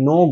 9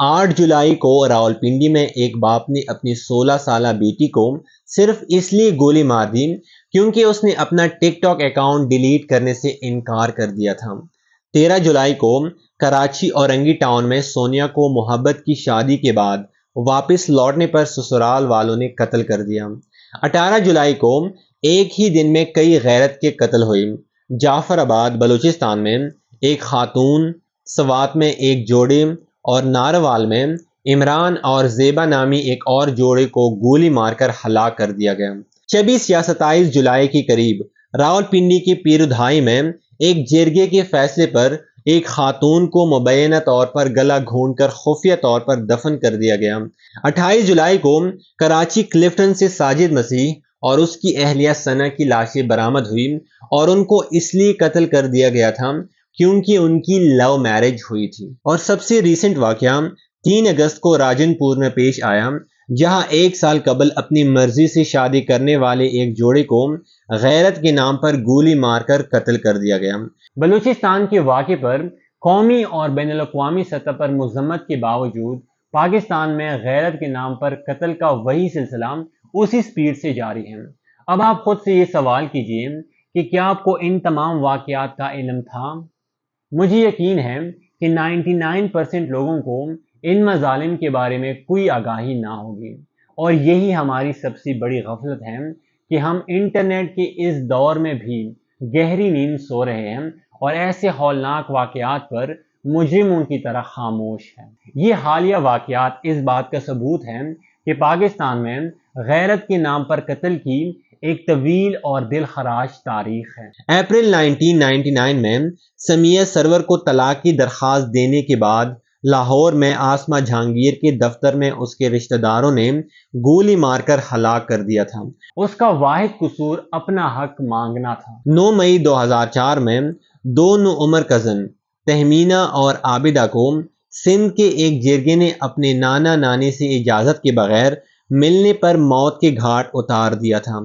8 جولائی کو راولپنڈی میں ایک باپ نے اپنی 16 سالہ بیٹی کو صرف اس لیے گولی مار دی کیونکہ اس نے اپنا ٹک ٹاک اکاؤنٹ ڈیلیٹ کرنے سے انکار کر دیا تھا۔ 13 جولائی کو کراچی اورنگی ٹاؤن میں سونیا کو محبت کی شادی کے بعد واپس لوٹنے پر سسرال والوں نے قتل کر دیا۔ 18 جولائی کو ایک ہی دن میں کئی غیرت کے قتل ہوئے۔ جعفر آباد بلوچستان میں ایک خاتون، سوات میں ایک جوڑے اور ناروال میں عمران اور زیبا نامی ایک اور جوڑے کو گولی مار کر ہلاک کر دیا گیا۔ 26 یا 27 جولائی کے قریب راولپنڈی کے پیرودھائی میں ایک جرگے کے فیصلے پر ایک خاتون کو مبینہ طور پر گلا گھونٹ کر خفیہ طور پر دفن کر دیا گیا۔ 28 جولائی کو کراچی کلفٹن سے ساجد مسیح اور اس کی اہلیہ ثنا کی لاشیں برآمد ہوئی اور ان کو اس لیے قتل کر دیا گیا تھا کیونکہ ان کی لو میرج ہوئی تھی۔ اور سب سے ریسنٹ واقعہ 3 اگست کو راجن پور میں پیش آیا، جہاں 1 سال قبل اپنی مرضی سے شادی کرنے والے ایک جوڑے کو غیرت کے نام پر گولی مار کر قتل کر دیا گیا۔ بلوچستان کے واقعے پر قومی اور بین الاقوامی سطح پر مذمت کے باوجود پاکستان میں غیرت کے نام پر قتل کا وہی سلسلہ اسی سپیڈ سے جاری ہے۔ اب آپ خود سے یہ سوال کیجئے کہ کیا آپ کو ان تمام واقعات کا علم تھا؟ مجھے یقین ہے کہ 99% لوگوں کو ان مظالم کے بارے میں کوئی آگاہی نہ ہوگی، اور یہی ہماری سب سے بڑی غفلت ہے کہ ہم انٹرنیٹ کے اس دور میں بھی گہری نیند سو رہے ہیں اور ایسے ہولناک واقعات پر مجرموں کی طرح خاموش ہیں۔ یہ حالیہ واقعات اس بات کا ثبوت ہیں کہ پاکستان میں غیرت کے نام پر قتل کی ایک طویل اور دل خراش تاریخ ہے۔ اپریل 1999 میں سمیہ سرور کو طلاق کی درخواست دینے کے بعد لاہور میں آسما جہانگیر کے دفتر میں اس کے رشتہ داروں نے گولی مار کر ہلاک کر دیا تھا۔ اس کا واحد قصور اپنا حق مانگنا تھا۔ 9 مئی 2004 میں 2 نوعمر کزن تہمینہ اور عابدہ کو سندھ کے ایک جرگے نے اپنے نانا نانی سے اجازت کے بغیر ملنے پر موت کے گھاٹ اتار دیا تھا۔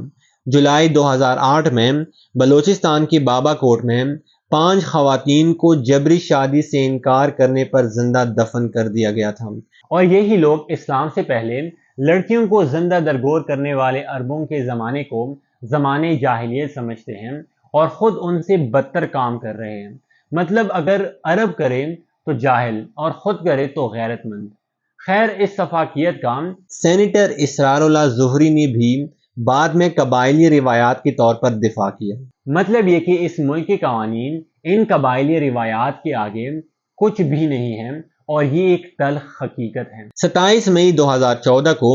جولائی 2008 میں بلوچستان کے بابا کوٹ میں 5 خواتین کو جبری شادی سے انکار کرنے پر زندہ دفن کر دیا گیا تھا۔ اور یہی لوگ اسلام سے پہلے لڑکیوں کو زندہ درگور کرنے والے عربوں کے زمانے کو زمانے جاہلیت سمجھتے ہیں اور خود ان سے بدتر کام کر رہے ہیں۔ مطلب اگر عرب کرے تو جاہل اور خود کرے تو غیرت مند۔ خیر، اس سفاکیت کا سینیٹر اسرار اللہ ظہری نے بھی بعد میں قبائلی روایات کے طور پر دفاع کیا۔ مطلب یہ کہ اس ملک کے قوانین ان قبائلی روایات کے آگے کچھ بھی نہیں ہیں اور یہ ایک تلخ حقیقت ہے۔ 27 مئی 2014 کو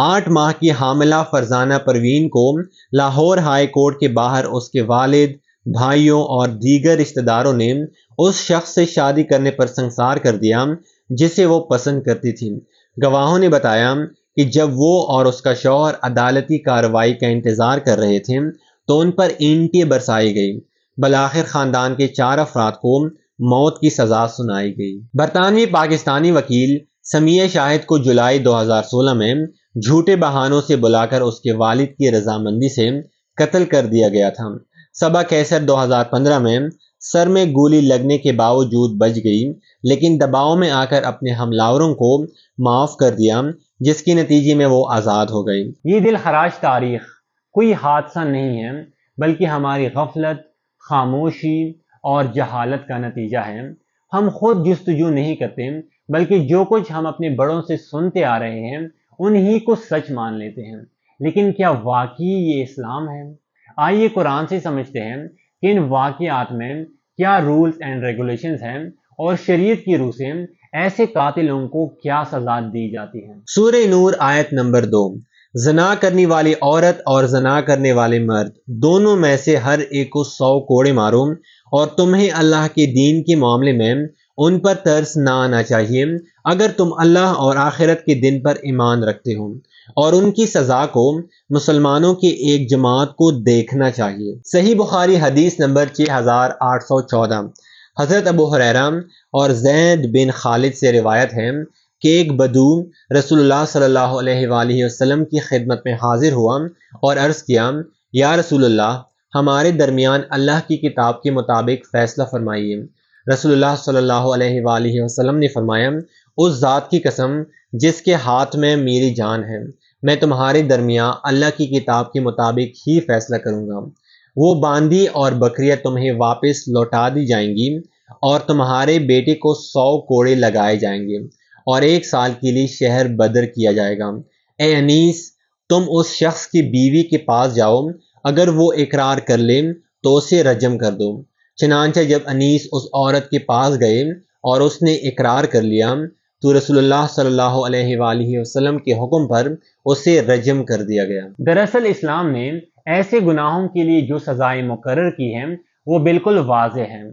8 ماہ کی حاملہ فرزانہ پروین کو لاہور ہائی کورٹ کے باہر اس کے والد، بھائیوں اور دیگر رشتہ داروں نے اس شخص سے شادی کرنے پر سنگسار کر دیا جسے وہ پسند کرتی تھی۔ گواہوں نے بتایا کہ جب وہ اور اس کا شوہر عدالتی کارروائی کا انتظار کر رہے تھے تو ان پر اینٹیں برسائی گئی۔ بالآخر خاندان کے 4 افراد کو موت کی سزا سنائی گئی۔ برطانوی پاکستانی وکیل سمیہ شاہد کو جولائی 2016 میں جھوٹے بہانوں سے بلا کر اس کے والد کی رضامندی سے قتل کر دیا گیا تھا۔ صبا کیسر 2015 میں سر میں گولی لگنے کے باوجود بچ گئی، لیکن دباؤ میں آ کر اپنے حملاوروں کو معاف کر دیا، جس کے نتیجے میں وہ آزاد ہو گئی۔ یہ دل خراش تاریخ کوئی حادثہ نہیں ہے بلکہ ہماری غفلت، خاموشی اور جہالت کا نتیجہ ہے۔ ہم خود جستجو نہیں کرتے بلکہ جو کچھ ہم اپنے بڑوں سے سنتے آ رہے ہیں انہی کو سچ مان لیتے ہیں۔ لیکن کیا واقعی یہ اسلام ہے؟ آئیے قرآن سے سمجھتے ہیں کہ ان واقعات میں کیا رولز اینڈ ریگولیشنز ہیں اور شریعت کی روح سے ایسے قاتلوں کو کیا سزا دی جاتی ہے۔ سورہ نور آیت نمبر 2، زنا کرنے والی عورت اور زنا کرنے والے مرد دونوں میں سے ہر ایک کو 100 کوڑے مارو، اور تمہیں اللہ کے دین کے معاملے میں ان پر ترس نہ آنا چاہیے اگر تم اللہ اور آخرت کے دن پر ایمان رکھتے ہو، اور ان کی سزا کو مسلمانوں کی ایک جماعت کو دیکھنا چاہیے۔ صحیح بخاری حدیث نمبر 6814، حضرت ابو ہریرہ اور زید بن خالد سے روایت ہے کہ ایک بدو رسول اللہ صلی اللہ علیہ وآلہ وسلم کی خدمت میں حاضر ہوا اور عرض کیا، یا رسول اللہ، ہمارے درمیان اللہ کی کتاب کے مطابق فیصلہ فرمائیے۔ رسول اللہ صلی اللہ علیہ وآلہ وسلم نے فرمایا، اس ذات کی قسم جس کے ہاتھ میں میری جان ہے، میں تمہارے درمیان اللہ کی کتاب کے مطابق ہی فیصلہ کروں گا۔ وہ باندی اور بکریاں تمہیں واپس لوٹا دی جائیں گی اور تمہارے بیٹے کو 100 کوڑے لگائے جائیں گے اور 1 سال کے لیے شہر بدر کیا جائے گا۔ اے انیس، تم اس شخص کی بیوی کے پاس جاؤ، اگر وہ اقرار کر لے تو اسے رجم کر دو۔ چنانچہ جب انیس اس عورت کے پاس گئے اور اس نے اقرار کر لیا تو رسول اللہ صلی اللہ علیہ وآلہ وسلم کے حکم پر اسے رجم کر دیا گیا۔ دراصل اسلام نے ایسے گناہوں کے لیے جو سزائیں مقرر کی ہیں وہ بالکل واضح ہیں۔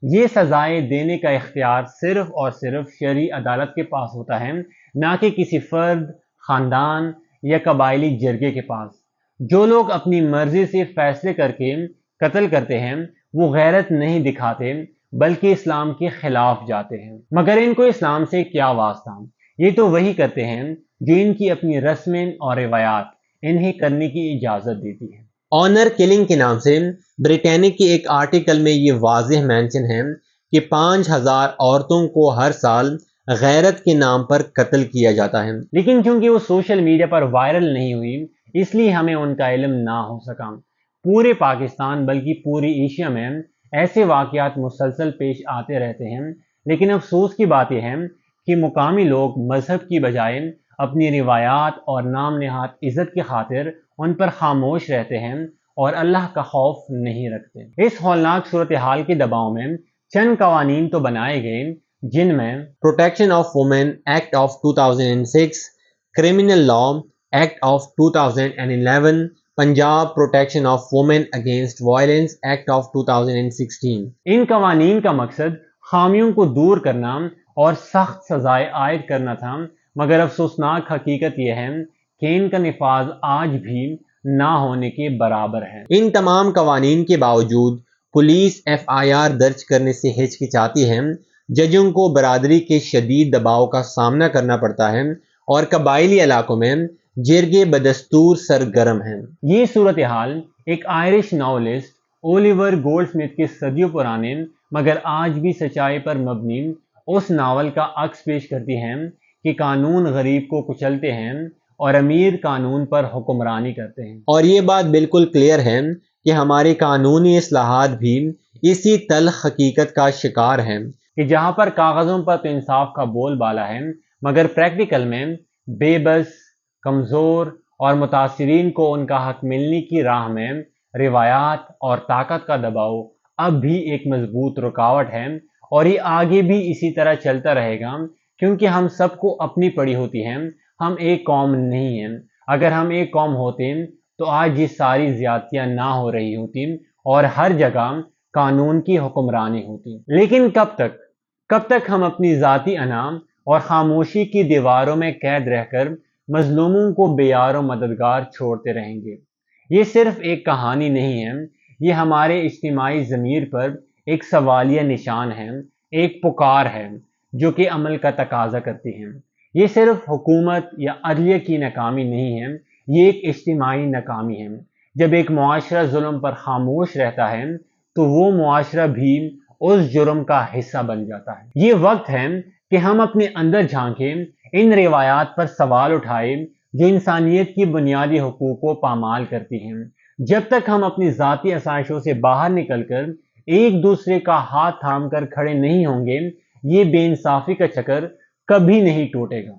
یہ سزائیں دینے کا اختیار صرف اور صرف شرعی عدالت کے پاس ہوتا ہے، نہ کہ کسی فرد، خاندان یا قبائلی جرگے کے پاس۔ جو لوگ اپنی مرضی سے فیصلے کر کے قتل کرتے ہیں وہ غیرت نہیں دکھاتے بلکہ اسلام کے خلاف جاتے ہیں۔ مگر ان کو اسلام سے کیا واسطہ؟ یہ تو وہی کرتے ہیں جو ان کی اپنی رسمیں اور روایات انہیں کرنے کی اجازت دیتی ہے۔ آنر کلنگ کے نام سے بریٹینک کے ایک آرٹیکل میں یہ واضح مینشن ہے کہ 5000 عورتوں کو ہر سال غیرت کے نام پر قتل کیا جاتا ہے۔ لیکن چونکہ وہ سوشل میڈیا پر وائرل نہیں ہوئی اس لیے ہمیں ان کا علم نہ ہو سکا۔ پورے پاکستان بلکہ پوری ایشیا میں ایسے واقعات مسلسل پیش آتے رہتے ہیں، لیکن افسوس کی بات یہ ہے کہ مقامی لوگ مذہب کی بجائے اپنی روایات اور نام نہاد عزت کی خاطر ان پر خاموش رہتے ہیں اور اللہ کا خوف نہیں رکھتے۔ اس ہولناک صورتحال کے دباؤ میں چند قوانین تو بنائے گئے جن میں protection of women act of 2006، criminal law act of 2011، Punjab protection of women against violence act of 2016۔ ان قوانین کا مقصد خامیوں کو دور کرنا اور سخت سزائیں عائد کرنا تھا، مگر افسوسناک حقیقت یہ ہے کہ ان کا نفاذ آج بھی نہ ہونے کے برابر ہے۔ ان تمام قوانین کے باوجود پولیس FIR درج کرنے سے ہچکچاتی ہے، ججوں کو برادری کے شدید دباؤ کا سامنا کرنا پڑتا ہے اور قبائلی علاقوں میں جرگے بدستور سرگرم ہیں۔ یہ صورتحال ایک Irish novelist Oliver gold Smith کے صدیوں پرانے مگر آج بھی سچائی پر مبنی اس ناول کا عکس پیش کرتی ہے کہ قانون غریب کو کچلتے ہیں اور امیر قانون پر حکمرانی کرتے ہیں۔ اور یہ بات بالکل کلیئر ہے کہ ہمارے قانونی اصلاحات بھی اسی تلخ حقیقت کا شکار ہیں کہ جہاں پر کاغذوں پر تو انصاف کا بول بالا ہے مگر پریکٹیکل میں بے بس، کمزور اور متاثرین کو ان کا حق ملنے کی راہ میں روایات اور طاقت کا دباؤ اب بھی ایک مضبوط رکاوٹ ہے، اور یہ آگے بھی اسی طرح چلتا رہے گا کیونکہ ہم سب کو اپنی پڑی ہوتی ہے۔ ہم ایک قوم نہیں ہیں۔ اگر ہم ایک قوم ہوتے تو آج یہ ساری زیادتیاں نہ ہو رہی ہوتی اور ہر جگہ قانون کی حکمرانی ہوتی۔ لیکن کب تک ہم اپنی ذاتی انا اور خاموشی کی دیواروں میں قید رہ کر مظلوموں کو بے یار و مددگار چھوڑتے رہیں گے؟ یہ صرف ایک کہانی نہیں ہے، یہ ہمارے اجتماعی ضمیر پر ایک سوالیہ نشان ہے، ایک پکار ہے جو کہ عمل کا تقاضا کرتی ہے۔ یہ صرف حکومت یا عدلیہ کی ناکامی نہیں ہے، یہ ایک اجتماعی ناکامی ہے۔ جب ایک معاشرہ ظلم پر خاموش رہتا ہے تو وہ معاشرہ بھی اس جرم کا حصہ بن جاتا ہے۔ یہ وقت ہے کہ ہم اپنے اندر جھانکیں، ان روایات پر سوال اٹھائیں جو انسانیت کی بنیادی حقوق کو پامال کرتی ہیں۔ جب تک ہم اپنی ذاتی آسائشوں سے باہر نکل کر ایک دوسرے کا ہاتھ تھام کر کھڑے نہیں ہوں گے، یہ بے انصافی کا چکر کبھی نہیں ٹوٹے گا۔